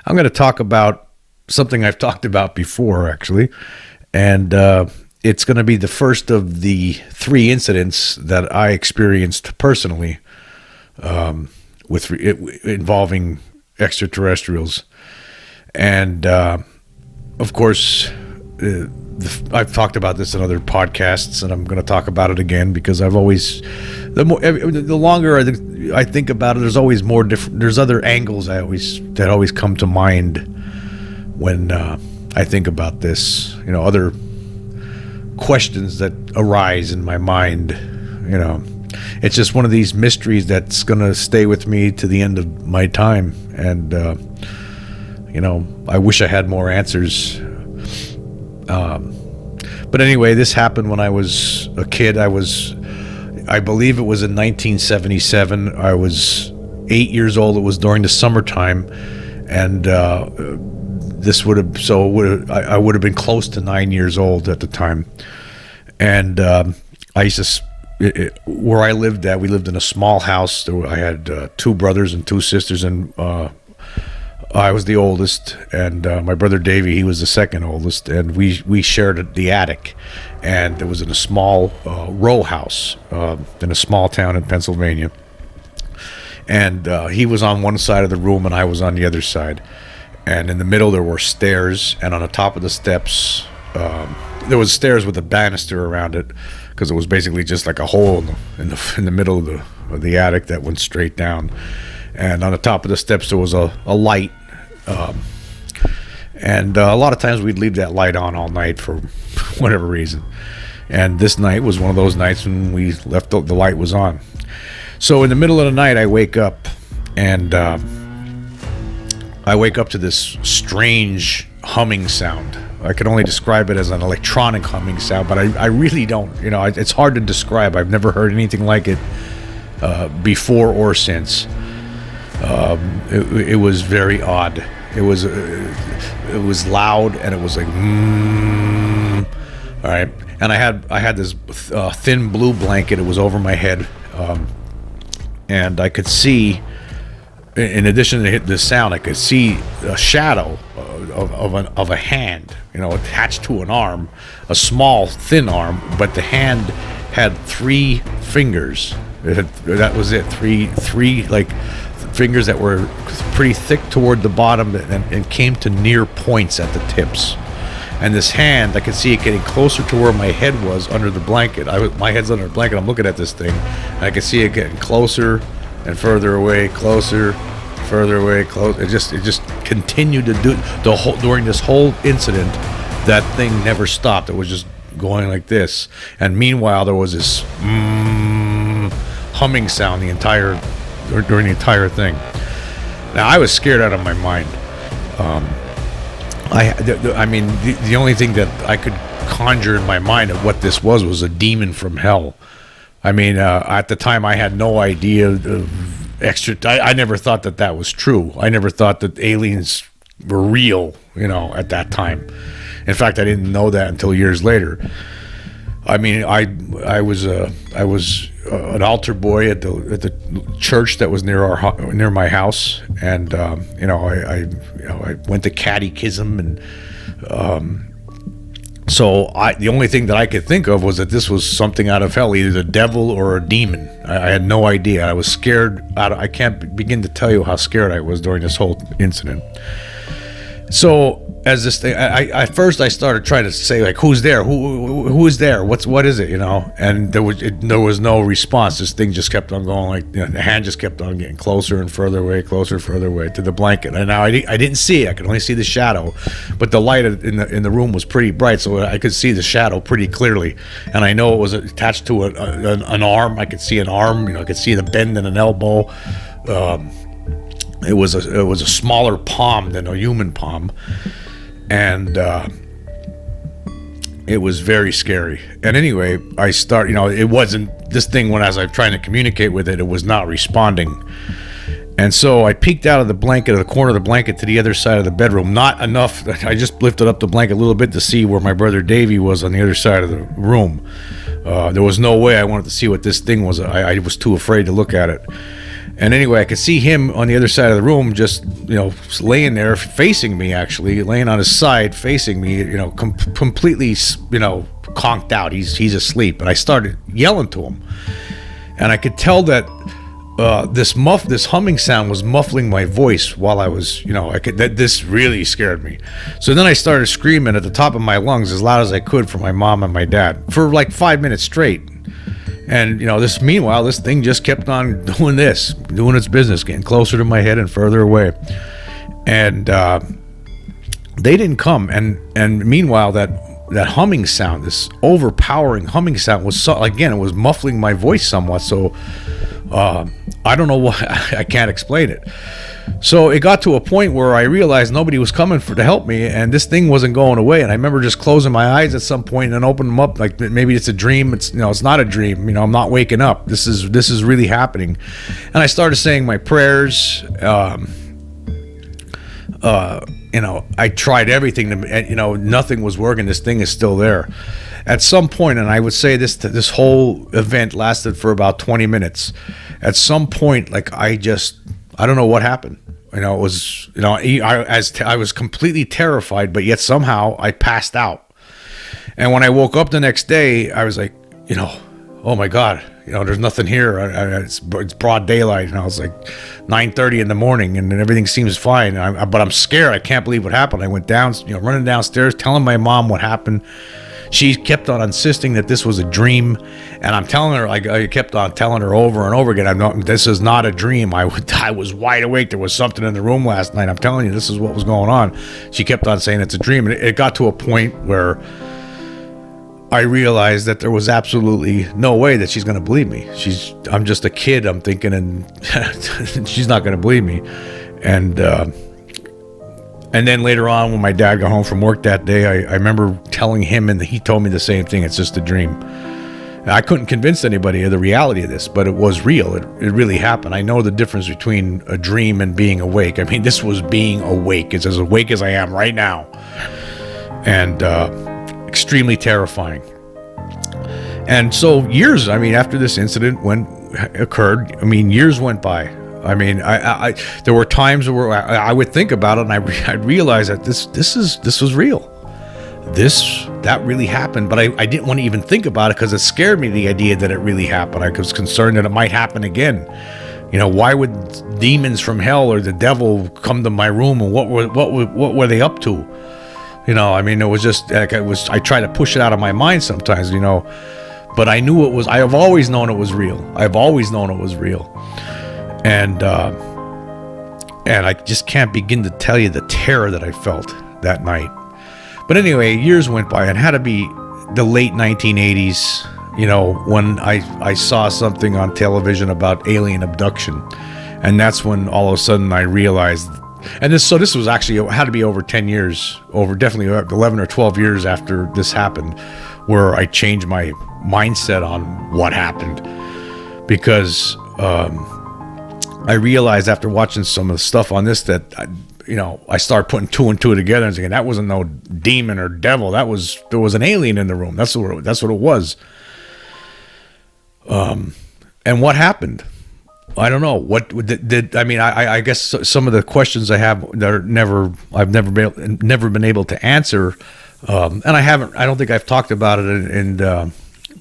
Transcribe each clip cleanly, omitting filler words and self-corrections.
I'm going to talk about something I've talked about before, actually. And it's going to be the first of the three incidents that I experienced personally involving extraterrestrials. And, of course, I've talked about this in other podcasts, and I'm going to talk about it again because the longer I think about it, there's always more different. There's other angles that always come to mind when I think about this. Other questions that arise in my mind. It's just one of these mysteries that's going to stay with me to the end of my time, and I wish I had more answers. But anyway, this happened when I was a kid. I believe it was in 1977. I was 8 years old. It was during the summertime, and I would have been close to 9 years old at the time. And I used to, where I lived at, we lived in a small house. I had two brothers and two sisters, and I was the oldest, and my brother Davey, he was the second oldest, and we shared the attic, and it was in a small row house in a small town in Pennsylvania, and he was on one side of the room, and I was on the other side, and in the middle there were stairs, and on the top of the steps, there was stairs with a banister around it, because it was basically just like a hole in the middle of the attic that went straight down, and on the top of the steps there was a light. And a lot of times we'd leave that light on all night for whatever reason. And this night was one of those nights when we left the light was on. So in the middle of the night, I wake up, and I wake up to this strange humming sound. I can only describe it as an electronic humming sound, but I really don't. It's hard to describe. I've never heard anything like it before or since. It was very odd. It was loud, and it was like, all right. And I had this thin blue blanket. It was over my head, and I could see, in addition to the sound, I could see a shadow of a hand, attached to an arm, a small thin arm, but the hand had three fingers. That was it. Three like fingers that were pretty thick toward the bottom and came to near points at the tips. And this hand, I could see it getting closer to where my head was under the blanket. My head's under the blanket. I'm looking at this thing, and I could see it getting closer and further away, closer, further away, close. It just continued to do during this whole incident. That thing never stopped. It was just going like this. And meanwhile, there was this humming sound during the entire thing. Now, I was scared out of my mind. The only thing that I could conjure in my mind of what this was a demon from hell. At the time, I had no idea of I never thought that was true. I never thought that aliens were real, at that time. In fact, I didn't know that until years later. I was an altar boy at the church that was near my house, and I went to catechism, and so the only thing that I could think of was that this was something out of hell, either the devil or a demon. I had no idea. I was scared I can't begin to tell you how scared I was during this whole incident. So as this thing, at first I started trying to say, like, who's there? Who is there? What is it? And there was no response. This thing just kept on going, like, the hand just kept on getting closer and further away to the blanket. And now I didn't see it. I could only see the shadow, but the light in the room was pretty bright, so I could see the shadow pretty clearly. And I know it was attached to an arm. I could see an arm. I could see the bend in an elbow. It was a smaller palm than a human palm. And it was very scary. And anyway, it wasn't this thing when as I was trying to communicate with it, it was not responding. And so I peeked out of the corner of the blanket to the other side of the bedroom. Not enough. I just lifted up the blanket a little bit to see where my brother Davey was on the other side of the room. There was no way I wanted to see what this thing was. I was too afraid to look at it. And anyway, I could see him on the other side of the room, just, laying there facing me, actually laying on his side facing me, completely, conked out. He's asleep. And I started yelling to him, and I could tell that this humming sound was muffling my voice while I was, this really scared me. So then I started screaming at the top of my lungs as loud as I could for my mom and my dad for like 5 minutes straight. And, meanwhile, this thing just kept on doing its business, getting closer to my head and further away. And they didn't come. And meanwhile, that humming sound, this overpowering humming sound, was, it was muffling my voice somewhat. So I don't know why. I can't explain it. So it got to a point where I realized nobody was coming to help me, and this thing wasn't going away. And I remember just closing my eyes at some point and opening them up, like maybe it's a dream. It's it's not a dream. I'm not waking up. This is really happening. And I started saying my prayers. I tried everything to, nothing was working. This thing is still there. At some point, and I would say this whole event lasted for about 20 minutes. At some point, I don't know what happened. It was, I was completely terrified, but yet somehow I passed out. And when I woke up the next day, I was like, oh my God, there's nothing here. It's broad daylight, and I was like 9:30 in the morning, and everything seems fine. But I'm scared. I can't believe what happened. I went down, running downstairs, telling my mom what happened. She kept on insisting that this was a dream, and I'm telling her, I kept on telling her over and over again, this is not a dream. I was wide awake. There was something in the room last night. I'm telling you, this is what was going on. She kept on saying it's a dream, and it got to a point where I realized that there was absolutely no way that she's going to believe me. I'm just a kid, I'm thinking, and she's not going to believe me. And then later on, when my dad got home from work that day, I remember telling him, and he told me the same thing. It's just a dream. And I couldn't convince anybody of the reality of this, but it was real. It really happened. I know the difference between a dream and being awake. I mean, this was being awake. It's as awake as I am right now. And extremely terrifying. And so years, after this incident occurred, years went by. I there were times where I would think about it, and I'd realize that this was real. That really happened, but I didn't want to even think about it because it scared me, the idea that it really happened. I was concerned that it might happen again. Why would demons from hell or the devil come to my room, and what were they up to? It was just like I try to push it out of my mind sometimes, but I knew it was. I have always known it was real. And I just can't begin to tell you the terror that I felt that night. But anyway, years went by, and it had to be the late 1980s, when I saw something on television about alien abduction. And that's when all of a sudden I realized, this was actually, it had to be over 10 years, definitely 11 or 12 years after this happened, where I changed my mindset on what happened. Because I realized after watching some of the stuff on this that, I started putting two and two together and saying that wasn't no demon or devil. There was an alien in the room. That's what it was. And what happened? I don't know. What did I guess some of the questions I have that I've never been able to answer. And I don't think I've talked about it in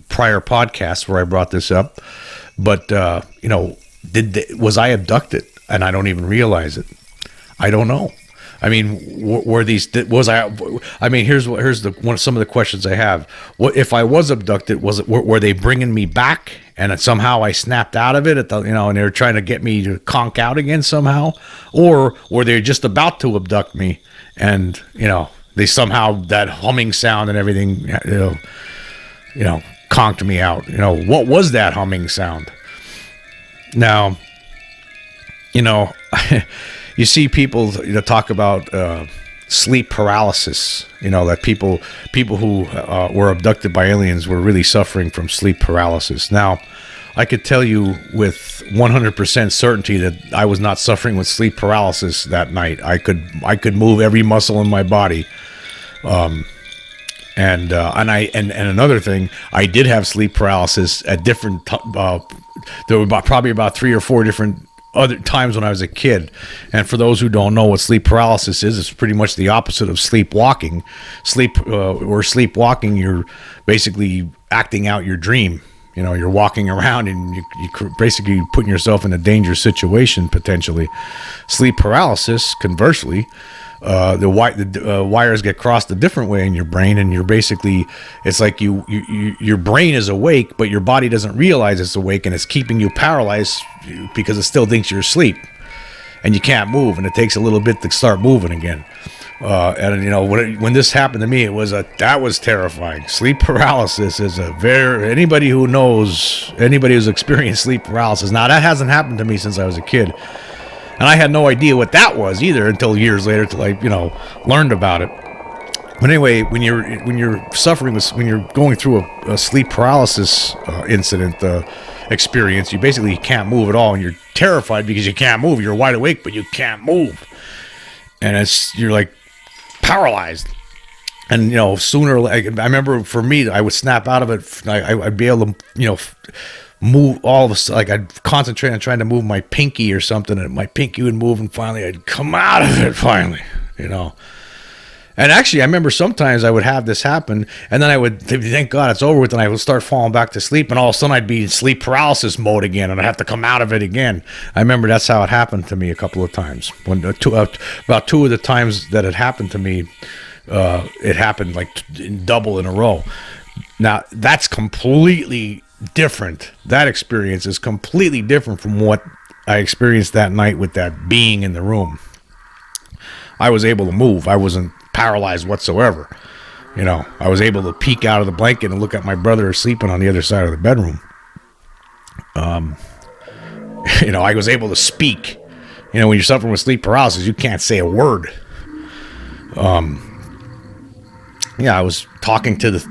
prior podcasts where I brought this up, but was I abducted and I don't even realize it? I don't know. Here's some of the questions I have. What if I was abducted? Were they bringing me back, and somehow I snapped out of it and they were trying to get me to conk out again somehow, or were they just about to abduct me and they somehow, that humming sound and everything conked me out? What was that humming sound? Now, you see people talk about sleep paralysis. That people who were abducted by aliens were really suffering from sleep paralysis. Now, I could tell you with 100% certainty that I was not suffering with sleep paralysis that night. I could move every muscle in my body. And another thing, I did have sleep paralysis at different. There were probably about 3 or 4 different other times when I was a kid. And for those who don't know what sleep paralysis is, it's pretty much the opposite of sleepwalking. Sleepwalking, you're basically acting out your dream. You know, you're walking around and you basically putting yourself in a dangerous situation potentially. Sleep paralysis, conversely, the wires get crossed a different way in your brain, and you're basically, it's like your brain is awake, but your body doesn't realize it's awake, and it's keeping you paralyzed because it still thinks you're asleep, and you can't move, and it takes a little bit to start moving again. And you know, when this happened to me, that was terrifying. Sleep paralysis is anybody who's experienced sleep paralysis. Now that hasn't happened to me since I was a kid, and I had no idea what that was either until years later, till I learned about it. But anyway, when you're when you're going through a sleep paralysis incident experience, you basically can't move at all, and you're terrified because you can't move. You're wide awake, but you can't move, and you're like paralyzed. And I remember for me, I would snap out of it. I'd be able to move all of a, like I'd concentrate on trying to move my pinky or something, and my pinky would move, and finally I'd come out of it finally. And actually, I remember sometimes I would have this happen, and then I would thank God it's over with, and I would start falling back to sleep, and all of a sudden I'd be in sleep paralysis mode again, and I'd have to come out of it again. I remember that's how it happened to me a couple of times. When about two of the times that it happened to me, it happened like double in a row. Now that's completely different. That experience is completely different from what I experienced that night with that being in the room. I was able to move. I wasn't paralyzed whatsoever. I was able to peek out of the blanket and look at my brother sleeping on the other side of the bedroom. I was able to speak. When you're suffering with sleep paralysis, you can't say a word. I was talking to this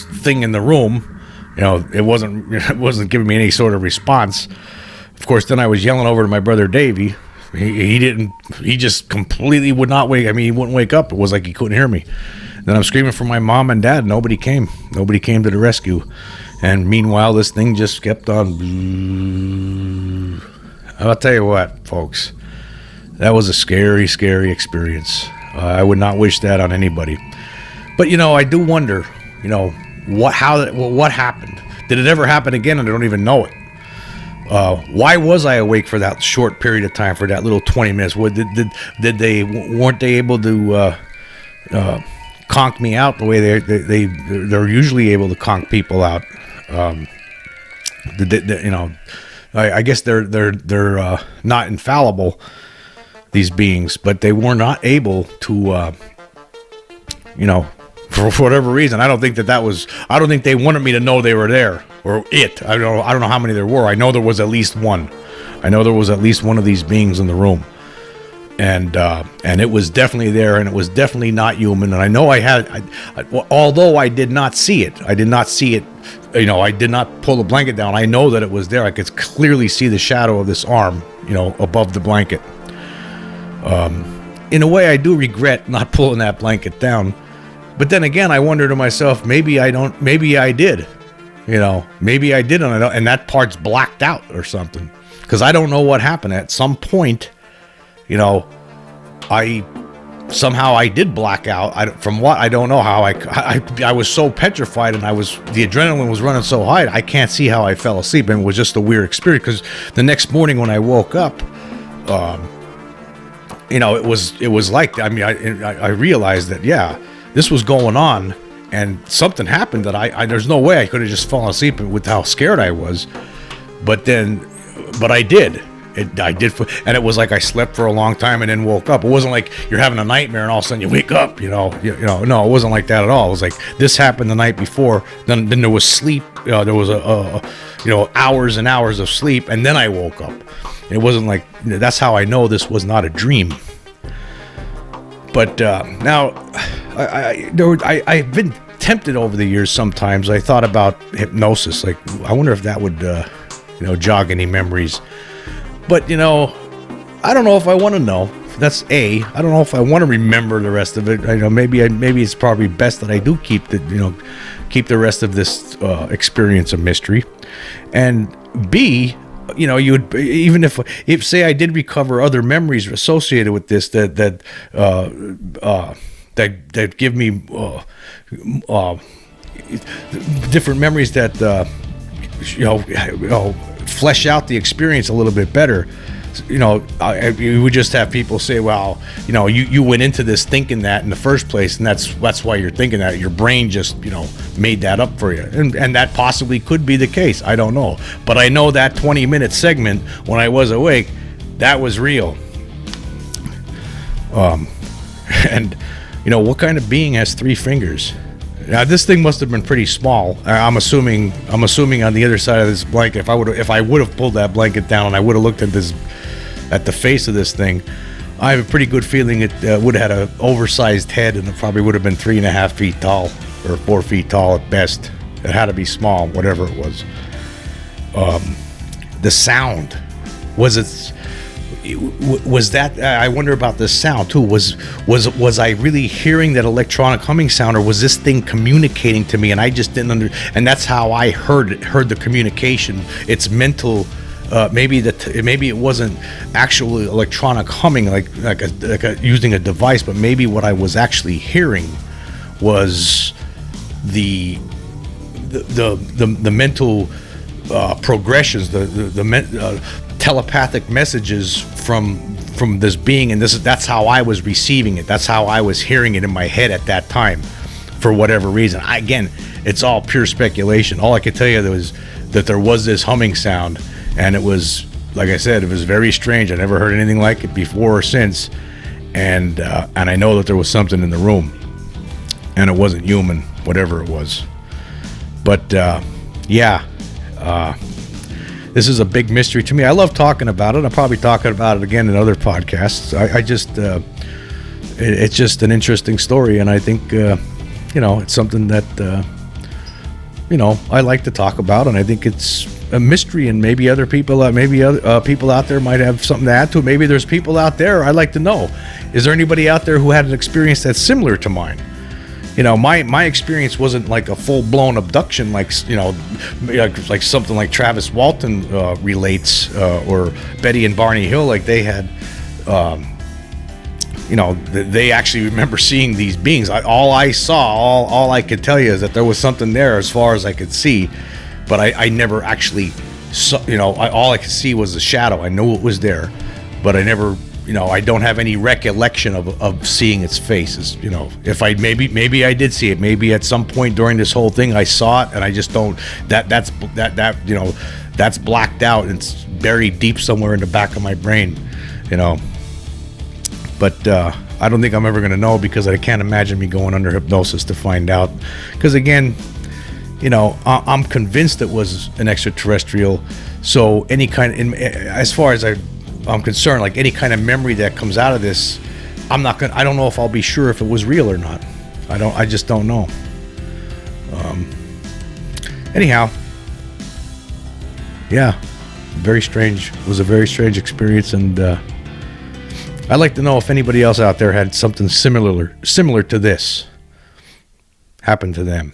thing in the room. It wasn't giving me any sort of response. Of course, then I was yelling over to my brother Davey. He just completely would not wake. He wouldn't wake up. It was like he couldn't hear me. Then I'm screaming for my mom and dad. Nobody came to the rescue. And meanwhile, this thing just kept on. I'll tell you what, folks, that was a scary, scary experience. I would not wish that on anybody. But, I do wonder, what happened? Did it ever happen again? And I don't even know it. Why was I awake for that short period of time, for that little 20 minutes? Weren't they able to conk me out the way they're usually able to conk people out? I guess they're not infallible, these beings, but they were not able to, for whatever reason. I don't think they wanted me to know they were there, or it. I don't know how many there were. I know there was at least one. I know there was at least one of these beings in the room, and it was definitely there, and it was definitely not human. And I know although I did not see it. I did not pull the blanket down. I know that it was there. I could clearly see the shadow of this arm, above the blanket. In a way, I do regret not pulling that blanket down. But then again, I wonder to myself, maybe I did, maybe I did, and that part's blacked out or something, because I don't know what happened. At some point, I did black out. From what, I don't know how. I was so petrified, and the adrenaline was running so high, I can't see how I fell asleep, and it was just a weird experience, because the next morning when I woke up, it was like, I realized that, this was going on, and something happened that there's no way I could have just fallen asleep with how scared I was. But I did. I did, and it was like I slept for a long time and then woke up. It wasn't like you're having a nightmare and all of a sudden you wake up. No, it wasn't like that at all. It was like this happened the night before. Then there was sleep. There was hours and hours of sleep, and then I woke up. It wasn't like, that's how I know this was not a dream. But now, I've been tempted over the years. Sometimes I thought about hypnosis. Like, I wonder if that would, jog any memories. But I don't know if I want to know. That's I don't know if I want to remember the rest of it. Maybe it's probably best that I do keep the rest of this experience a mystery. And B, you would, even if say I did recover other memories associated with this that give me different memories that flesh out the experience a little bit better. You would just have people say, well, you went into this thinking that in the first place, and that's why you're thinking that. Your brain just, made that up for you. And that possibly could be the case. I don't know. But I know that 20-minute segment when I was awake, that was real. And, what kind of being has 3 fingers? Now, this thing must have been pretty small. I'm assuming on the other side of this blanket, if I would have pulled that blanket down and I would have looked at the face of this thing, I have a pretty good feeling it would have had an oversized head, and it probably would have been 3.5 feet tall or 4 feet tall at best. It had to be small, whatever it was. The sound, was that? I wonder about the sound too. Was I really hearing that electronic humming sound, or was this thing communicating to me and I just didn't and that's how I heard the communication. It's mental. Maybe it wasn't actually electronic humming like using a device, but maybe what I was actually hearing was the mental progressions, the telepathic messages from this being, and that's how I was receiving it. That's how I was hearing it in my head at that time, for whatever reason. Again, it's all pure speculation. All I could tell you was that there was this humming sound, and it was, like I said, it was very strange. I never heard anything like it before or since, and I know that there was something in the room, and it wasn't human, whatever it was. But this is a big mystery to me. I love talking about it. I'll probably talk about it again in other podcasts. It's just an interesting story, and I think it's something that I like to talk about, and I think it's a mystery, and maybe other people out there might have something to add to it. Maybe there's people out there. I'd like to know, is there anybody out there who had an experience that's similar to mine? My experience wasn't like a full-blown abduction, like something like Travis Walton relates, or Betty and Barney Hill, like they had. They actually remember seeing these beings. All I could tell you is that there was something there as far as I could see, but I never actually saw. All I could see was a shadow. I knew it was there, but I never. I don't have any recollection of seeing its face. If I maybe I did see it. Maybe at some point during this whole thing I saw it, and I just don't. That's blacked out and it's buried deep somewhere in the back of my brain. But I don't think I'm ever going to know, because I can't imagine me going under hypnosis to find out. Because again, I'm convinced it was an extraterrestrial. So any kind, as far as I'm concerned, like any kind of memory that comes out of this, I don't know if I'll be sure if it was real or not. I just don't know. Anyhow, yeah, very strange. It was a very strange experience, and I'd like to know if anybody else out there had something similar to this happen to them.